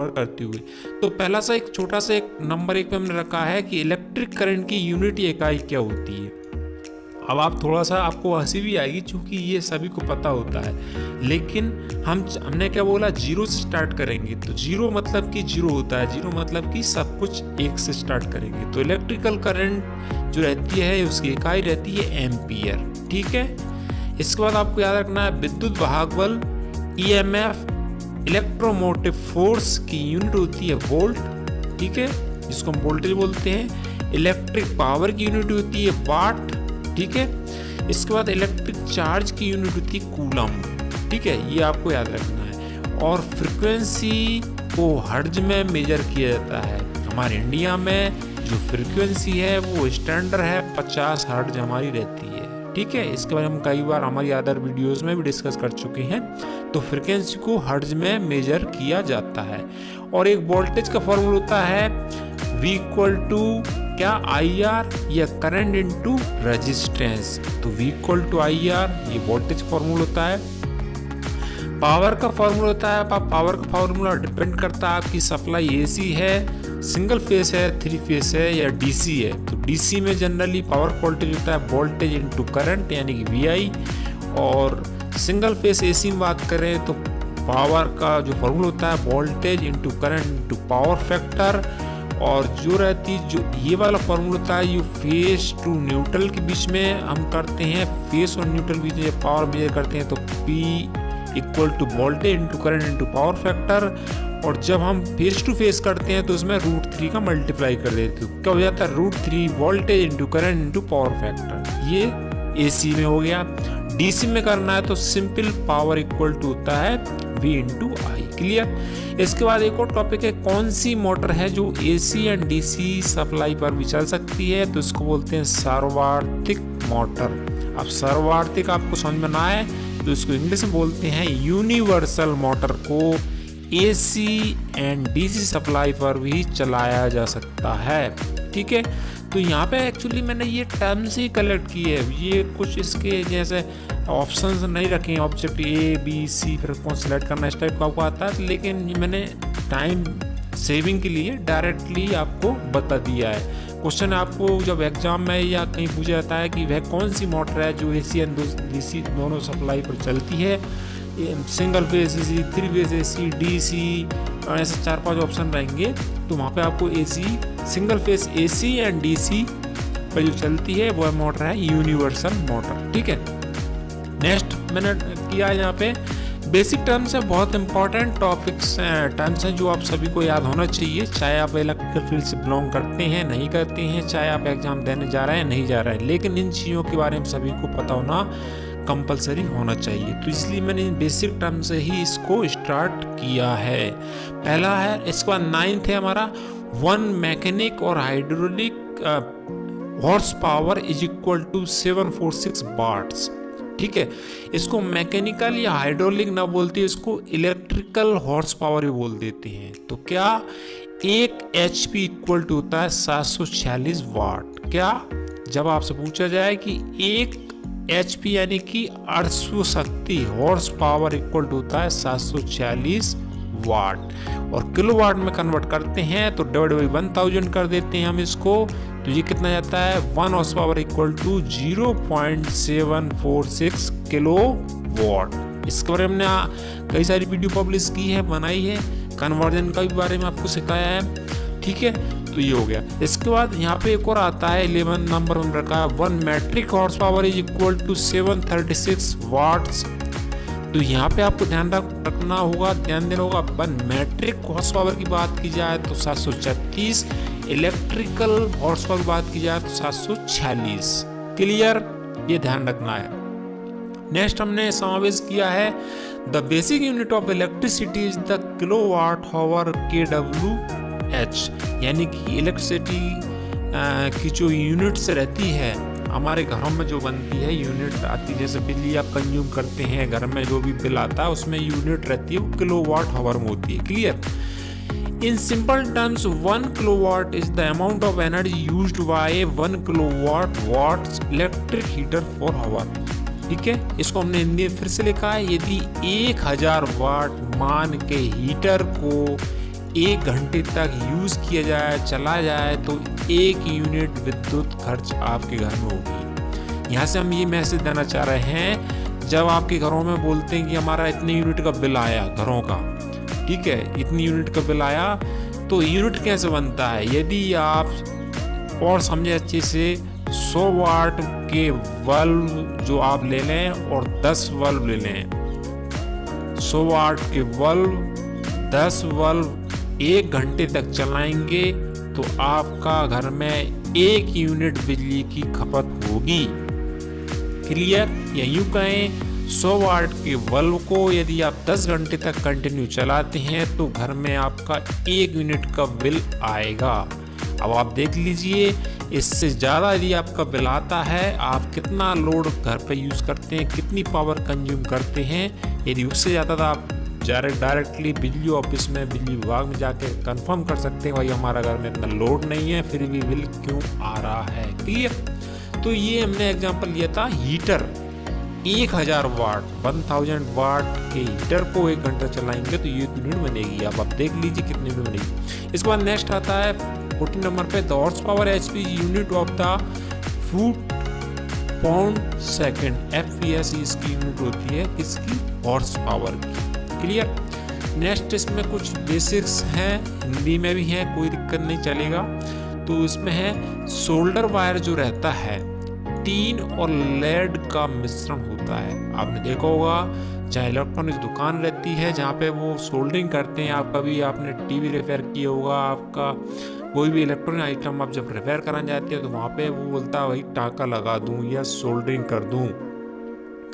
करते हुए। तो पहला सा एक छोटा सा एक नंबर एक पे हमने रखा है कि इलेक्ट्रिक करंट की यूनिट इकाई क्या होती है। अब आप थोड़ा सा आपको हंसी भी आएगी क्योंकि ये सभी को पता होता है, लेकिन हमने क्या बोला, जीरो से स्टार्ट करेंगे। तो जीरो मतलब कि जीरो होता है, जीरो मतलब कि सब कुछ एक से स्टार्ट करेंगे। तो इलेक्ट्रिकल करंट जो रहती है उसकी इकाई रहती है एम्पियर। ठीक है, इसके बाद आपको याद रखना है विद्युत वाहक बल ईएमएफ इलेक्ट्रोमोटिव फोर्स की यूनिट होती है वोल्ट। ठीक है, जिसको हम वोल्टेज बोलते हैं। इलेक्ट्रिक पावर की यूनिट होती है वाट। ठीक है, इसके बाद इलेक्ट्रिक चार्ज की यूनिट होती है कूलम। ठीक है, ये आपको याद रखना है। और फ्रीक्वेंसी को हर्ट्ज में मेजर किया जाता है। हमारे इंडिया में जो फ्रीक्वेंसी है वो स्टैंडर्ड है 50 हर्ट्ज हमारी रहती है। ठीक है, इसके बारे में हम कई बार हमारी अदर वीडियोस में भी डिस्कस कर चुके हैं। तो फ्रीक्वेंसी को हर्ट्ज में मेजर किया जाता है। और एक वोल्टेज का फॉर्मूला होता है V इक्वल टू क्या, IR या करंट इनटू रेजिस्टेंस। तो V इक्वल टू IR ये वोल्टेज फॉर्मूला होता है। पावर का फॉर्मूला होता है, पावर का फॉर्मूला डिपेंड करता है आपकी सप्लाई AC है, सिंगल फेस है, 3 फेस है या DC है। तो DC में जनरली पावर वोल्टेज होता है वोल्टेज इनटू करंट यानी कि VI। और सिंगल फेस AC में बात करें तो पावर का जो फॉर्मूला होता है voltage into current into power factor. और जो रहती जो ये वाला फॉर्मूला होता है ये फेस टू न्यूट्रल के बीच में हम करते हैं। फेस और न्यूट्रल बीच में पावर मेजर करते हैं तो P equal to voltage into current into power factor. और जब हम फेस टू फेस करते हैं तो उसमें √3 का मल्टीप्लाई कर देते हैं। क्या हो जाता है, √3 voltage into current into power factor. ये AC में हो गया। DC में करना है तो सिंपल पावर इक्वल टू होता है V इंटू I। क्लियर। इसके बाद एक और टॉपिक है, कौन सी मोटर है जो AC एंड DC सप्लाई पर भी चल सकती है। तो इसको बोलते हैं सार्वत्रिक मोटर। अब सार्वत्रिक आपको समझ में ना आए तो इसको इंग्लिश में बोलते हैं यूनिवर्सल मोटर को AC एंड DC सप्लाई पर भी चलाया जा सकता है। ठीक है, तो यहाँ पे एक्चुअली मैंने ये टर्म्स ही कलेक्ट की है। ये कुछ इसके जैसे ऑप्शंस नहीं रखे हैं, ऑब्जेक्ट A B C फिर कौन सेलेक्ट करना इस टाइप का आपको आता है, लेकिन मैंने टाइम सेविंग के लिए डायरेक्टली आपको बता दिया है। क्वेश्चन आपको जब एग्जाम में या कहीं पूछा जाता है कि वह कौन सी मोटर है जो AC एंड DC दोनों सप्लाई पर चलती है, single phase AC, 3 face AC, DC, ऐसे 4-5 ऑप्शन रहेंगे। तो वहाँ पे आपको AC single phase AC and DC पर जो चलती है वह मोटर है यूनिवर्सल मोटर। ठीक है, नेक्स्ट मैंने किया यहाँ पे बेसिक टर्म्स है, बहुत इंपॉर्टेंट टॉपिक्स टर्म्स हैं जो आप सभी को याद होना चाहिए, चाहे आप इलेक्ट्रिकल फील्ड से बिलोंग करते हैं नहीं करते हैं, चाहे आप एग्जाम देने जा रहे हैं नहीं जा रहे हैं, लेकिन इन चीज़ों के बारे में सभी को पता होना कंपलसरी होना चाहिए। तो इसलिए मैंने इन बेसिक टर्म से ही इसको स्टार्ट किया है। पहला है, इसके बाद 9th है हमारा, वन मैकेनिक और hydraulic horse power is equal to 746 watts. ठीक है, इसको मैकेनिकल या हाइड्रोलिक ना बोलते, इसको इलेक्ट्रिकल हॉर्स पावर भी बोल देते हैं। तो क्या 1 HP इक्वल टू होता है 746 वाट। क्या जब आपसे पूछा जाए कि 1 HP यानी कि अश्व शक्ति हॉर्स पावर इक्वल टू होता है 746 वाट, और किलोवाट में कन्वर्ट करते हैं तो डिवाइड बाई 1000 कर देते हैं हम इसको, तो ये कितना जाता है 1 horse power equal to 0.746 kilowatt. इसके बारे में हमने कई सारी वीडियो पब्लिश की है, बनाई है, कन्वर्जन का भी बारे में आपको सिखाया है। ठीक है, तो ये हो गया। इसके बाद यहाँ पे एक और आता है 11 नंबर में रखा है, 1 metric horse power is equal to 736 watts. तो यहाँ पे आपको ध्यान रखना होगा, ध्यान देना होगा, 1 मैट्रिक हॉर्स पावर की बात की जाए तो 736, इलेक्ट्रिकल हॉर्स पावर की बात की जाए तो 746। क्लियर, ये ध्यान रखना है। नेक्स्ट हमने समावेश किया है, the basic unit of electricity is the kilowatt hour kWh, यानी कि इलेक्ट्रिसिटी की जो यूनिट्स रहती है हमारे घरों में जो बनती है यूनिट आती है, जैसे बिजली आप कंज्यूम करते हैं घर में जो भी बिल आता है उसमें यूनिट रहती है वो किलोवाट आवर में होती है। Clear, in simple terms 1 kilowatt is the amount of energy used by 1 kilowatt watts electric heater for hour. ठीक है, इसको हमने हिंदी में फिर से लिखा है, यदि 1000 वाट मान के हीटर को 1 घंटे तक यूज़ किया जाए, चला जाए, तो 1 यूनिट विद्युत खर्च आपके घर में होगी। यहाँ से हम ये मैसेज देना चाह रहे हैं, जब आपके घरों में बोलते हैं कि हमारा इतने यूनिट का बिल आया घरों का, ठीक है, इतनी यूनिट का बिल आया, तो यूनिट कैसे बनता है? यदि आप और समझे अच्छे से 100 वाट के बल्ब जो आप ले लें और 10 बल्ब ले लें, 100 वाट के बल्ब 10 बल्ब 1 घंटे तक चलाएंगे तो आपका घर में 1 यूनिट बिजली की खपत होगी। क्लियर? या यूं कहें, 100 वाट के बल्ब को यदि आप 10 घंटे तक कंटिन्यू चलाते हैं तो घर में आपका 1 यूनिट का बिल आएगा। अब आप देख लीजिए, इससे ज़्यादा यदि आपका बिल आता है, आप कितना लोड घर पे यूज़ करते हैं, कितनी पावर कंज्यूम करते हैं, यदि उससे ज़्यादा तो आप डायरेक्टली बिजली ऑफिस में, बिजली विभाग में जाके कंफर्म कर सकते हैं भाई हमारा घर में इतना लोड नहीं है, फिर भी बिल क्यों आ रहा है। क्लियर? तो ये हमने एग्जांपल लिया था हीटर, 1000 वाट 1000 वाट के हीटर को 1 घंटा चलाएंगे तो ये यूनिट बनेगी। अब आप देख लीजिए कितनी यूनिट बनेगी। इसके बाद नेक्स्ट आता है 14 नंबर पे, the horse power HP unit of the foot pound second, FPS इसकी यूनिट होती है किसकी? हॉर्स पावर की। क्लियर? नेक्स्ट इसमें कुछ बेसिक्स हैं, हिंदी में भी हैं, कोई दिक्कत नहीं, चलेगा। तो इसमें है सोल्डर वायर जो रहता है, टीन और लेड का मिश्रण होता है। आपने देखा होगा जहाँ इलेक्ट्रॉनिक्स दुकान रहती है, जहाँ पे वो सोल्डरिंग करते हैं, आप कभी आपने टीवी रिपेयर किया होगा, आपका कोई भी इलेक्ट्रॉनिक आइटम आप जब रिपेयर कराने जाते हैं तो वहाँ पे वो बोलता है भाई टाँका लगा दूँ या सोल्डरिंग कर दूँ,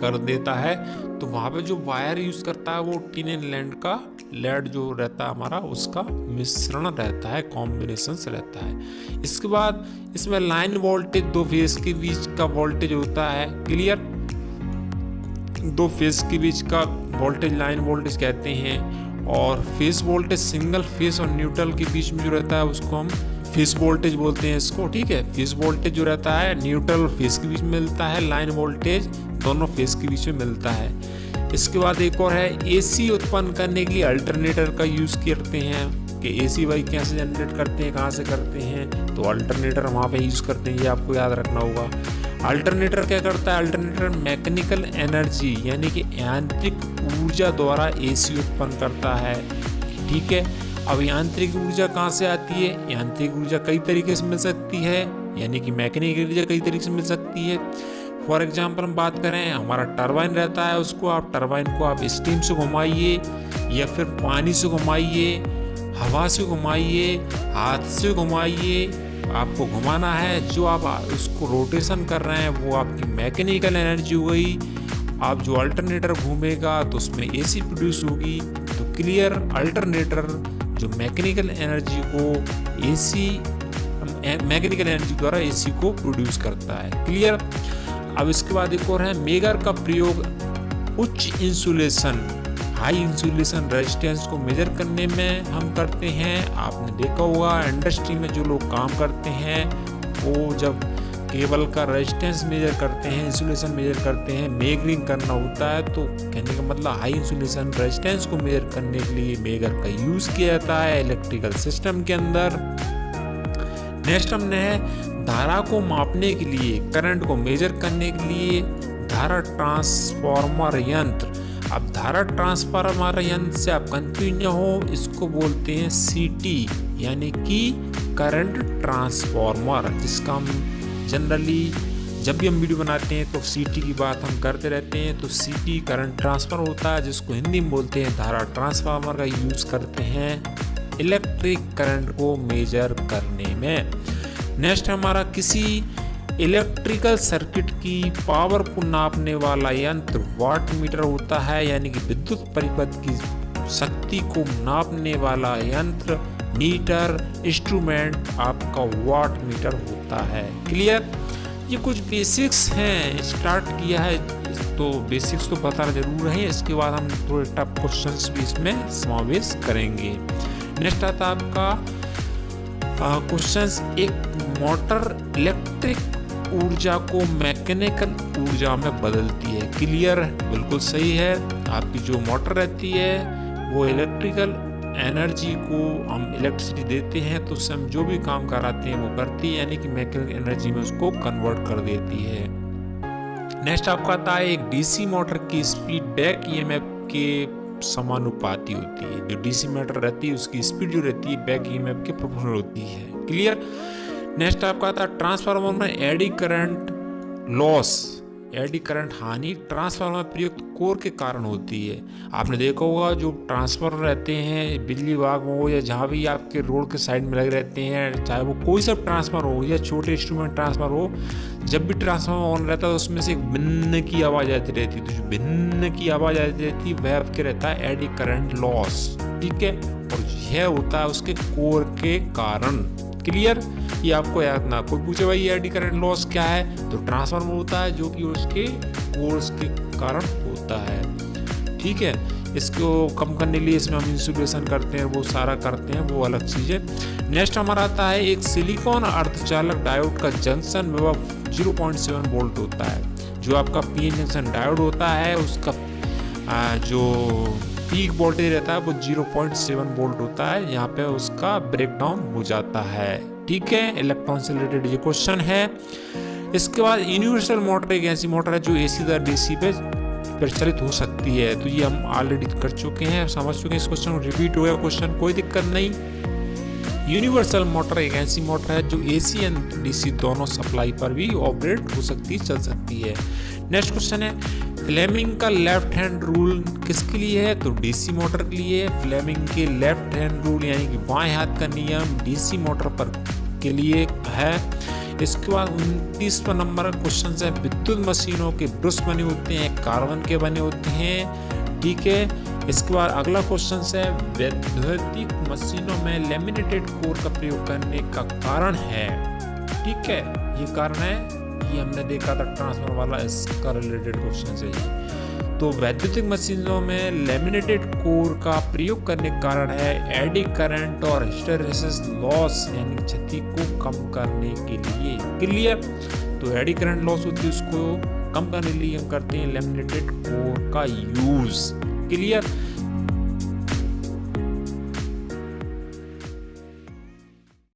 कर देता है। तो वहाँ पे जो वायर यूज़ करता है वो टीन एंड लेड जो रहता है हमारा, उसका मिश्रण रहता है, कॉम्बिनेशन रहता है। इसके बाद इसमें लाइन वोल्टेज, 2 फेज के बीच का वोल्टेज होता है। क्लियर? 2 फेज के बीच का वोल्टेज लाइन वोल्टेज कहते हैं, और फेज वोल्टेज सिंगल फेज और न्यूट्रल के बीच में जो रहता है उसको हम फेज वोल्टेज बोलते हैं इसको। ठीक है, फेज वोल्टेज जो रहता है न्यूट्रल और फेज के बीच में मिलता है, लाइन वोल्टेज दोनों फेज के बीच में मिलता है। इसके बाद एक और है, एसी उत्पन्न करने के लिए अल्टरनेटर का यूज़ करते हैं कि एसी भाई कैसे जनरेट करते हैं, कहाँ से करते हैं, तो अल्टरनेटर वहाँ पे यूज़ करते हैं, ये आपको याद रखना होगा। अल्टरनेटर क्या करता है? अल्टरनेटर मैकेनिकल एनर्जी यानी कि यांत्रिक ऊर्जा द्वारा एसी उत्पन्न करता है। ठीक है, अब यांत्रिक ऊर्जा कहाँ से आती है? यांत्रिक ऊर्जा कई तरीके से मिल सकती है, यानी कि मैकेनिकल ऊर्जा कई तरीके से मिल सकती है। फॉर एग्जाम्पल हम बात करें, हमारा टरबाइन रहता है, उसको आप टरबाइन को आप स्टीम से घुमाइए या फिर पानी से घुमाइए, हवा से घुमाइए, हाथ से घुमाइए, आपको घुमाना है। जो आप उसको रोटेशन कर रहे हैं वो आपकी मैकेनिकल एनर्जी हो गई। आप जो अल्टरनेटर घूमेगा तो उसमें एसी प्रोड्यूस होगी। तो क्लियर, अल्टरनेटर जो मैकेनिकल एनर्जी को मैकेनिकल एनर्जी द्वारा एसी को प्रोड्यूस करता है। क्लियर? अब इसके बाद एक और है, मेगर का प्रयोग उच्च इंसुलेशन, हाई इंसुलेशन रेजिस्टेंस को मेजर करने में हम करते हैं। आपने देखा होगा इंडस्ट्री में जो लोग काम करते हैं वो जब केबल का रेजिस्टेंस मेजर करते हैं, इंसुलेशन मेजर करते हैं, मेजरिंग करना होता है, तो कहने का मतलब हाई इंसुलेशन रेजिस्टेंस को मेजर करने के लिए मेगर का यूज़ किया जाता है इलेक्ट्रिकल सिस्टम के अंदर। नेक्स्ट हमने है, धारा को मापने के लिए, करंट को मेजर करने के लिए धारा ट्रांसफार्मर यंत्र। अब धारा ट्रांसफार्मर यंत्र से आप कंफ्यूज न हो, इसको बोलते हैं CT यानी कि करंट ट्रांसफार्मर, जिसका हम जनरली जब भी हम वीडियो बनाते हैं तो CT की बात हम करते रहते हैं। तो CT करंट ट्रांसफर होता है, जिसको हिंदी में बोलते हैं धारा ट्रांसफार्मर का यूज़ करते हैं इलेक्ट्रिक करंट को मेजर करने में। नेक्स्ट हमारा, किसी इलेक्ट्रिकल सर्किट की पावर को नापने वाला यंत्र वाट मीटर होता है, यानी कि विद्युत परिपथ की शक्ति को नापने वाला यंत्र, मीटर, इंस्ट्रूमेंट आपका वाट मीटर होता है। क्लियर? ये कुछ बेसिक्स हैं, स्टार्ट किया है तो बेसिक्स तो बताना जरूर है। इसके बाद हम थोड़े टफ क्वेश्चंस भी इसमें समावेश करेंगे। नेक्स्ट आता आपका क्वेश्चंस, एक मोटर इलेक्ट्रिक ऊर्जा को मैकेनिकल ऊर्जा में बदलती है। क्लियर? बिल्कुल सही है। आपकी जो मोटर रहती है वो इलेक्ट्रिकल एनर्जी को हम इलेक्ट्रिसिटी देते हैं तो उससे हम जो भी काम कराते हैं वो करती है, यानी कि मैकेनिकल एनर्जी में उसको कन्वर्ट कर देती है। नेक्स्ट आपका आता है एक डीसी मोटर की स्पीड बैक ईएमएफ के समानुपाती होती है। जो डीसी मोटर रहती है उसकी स्पीड जो रहती है बैक ईएमएफ के प्रोपोर्शनल होती है। क्लियर। नेक्स्ट आपका आता है ट्रांसफार्मर में eddy current loss, eddy current हानि ट्रांसफार्मर प्रयुक्त कोर के कारण होती है। आपने देखा होगा जो ट्रांसफार्मर रहते हैं बिजली विभाग में हो या जहाँ भी आपके रोड के साइड में लगे रहते हैं, चाहे वो कोई सा ट्रांसफार्मर हो या छोटे इंस्ट्रूमेंट ट्रांसफार्मर हो, जब भी ट्रांसफार्मर ऑन रहता है तो उसमें से एक भिन्न की आवाज़ आती रहती है। तो जो भिन्न की आवाज़ आती रहती है वह आपके रहता है एडी करंट लॉस। ठीक है, और यह होता है उसके कोर के कारण। क्लियर। ये आपको याद ना, कोई पूछे भाई एडी करंट लॉस क्या है, तो ट्रांसफार्मर होता है जो कि उसके कोर्स के कारण होता है। ठीक है, इसको कम करने के लिए इसमें हम इंसुलेशन करते हैं, वो सारा करते हैं, वो अलग चीज़ है। नेक्स्ट हमारा आता है एक सिलिकॉन अर्धचालक डायोड का जंक्शन विभव 0.7 वोल्ट होता है। जो आपका पीएन जंक्शन डायोड होता है उसका जो पीक वोल्टेज रहता है वो 0.7 वोल्ट होता है। यहाँ पे उसका ब्रेकडाउन हो जाता है। ठीक है, इलेक्ट्रॉन से रिलेटेड ये क्वेश्चन है। इसके बाद यूनिवर्सल मोटर एक ऐसी मोटर है जो एसी दर डीसी पे प्रचलित हो सकती है। तो ये हम ऑलरेडी कर चुके हैं, समझ चुके हैं इस क्वेश्चन को, रिपीट हो गया क्वेश्चन, कोई दिक्कत नहीं। यूनिवर्सल मोटर एक ऐसी मोटर है जो एसी एंड डीसी दोनों सप्लाई पर भी ऑपरेट हो सकती है, चल सकती है। नेक्स्ट क्वेश्चन है फ्लेमिंग का लेफ्ट हैंड रूल किसके लिए है, तो डीसी मोटर के लिए है। फ्लेमिंग के लेफ्ट हैंड रूल यानी कि बाएं हाथ का नियम डीसी मोटर पर के लिए है। इसके बाद 29वां नंबर क्वेश्चन है विद्युत मशीनों के ब्रश बने होते हैं, कार्बन के बने होते हैं। ठीक है, इसके बाद अगला क्वेश्चन है वैद्युतिक मशीनों में लेमिनेटेड कोर का प्रयोग करने का कारण है। ठीक है, ये कारण है, ये हमने देखा था ट्रांसफार्मर वाला, इसका रिलेटेड क्वेश्चन है ये। तो वैद्युतिक मशीनों में लेमिनेटेड कोर का प्रयोग करने का कारण है एडी करंट और हिस्टैरिसीस लॉस यानी क्षति को कम करने के लिए। क्लियर। तो एडी करंट लॉस होती है, उसको कम करने के लिए हम करते हैं लेमिनेटेड कोर का यूज। क्लियर।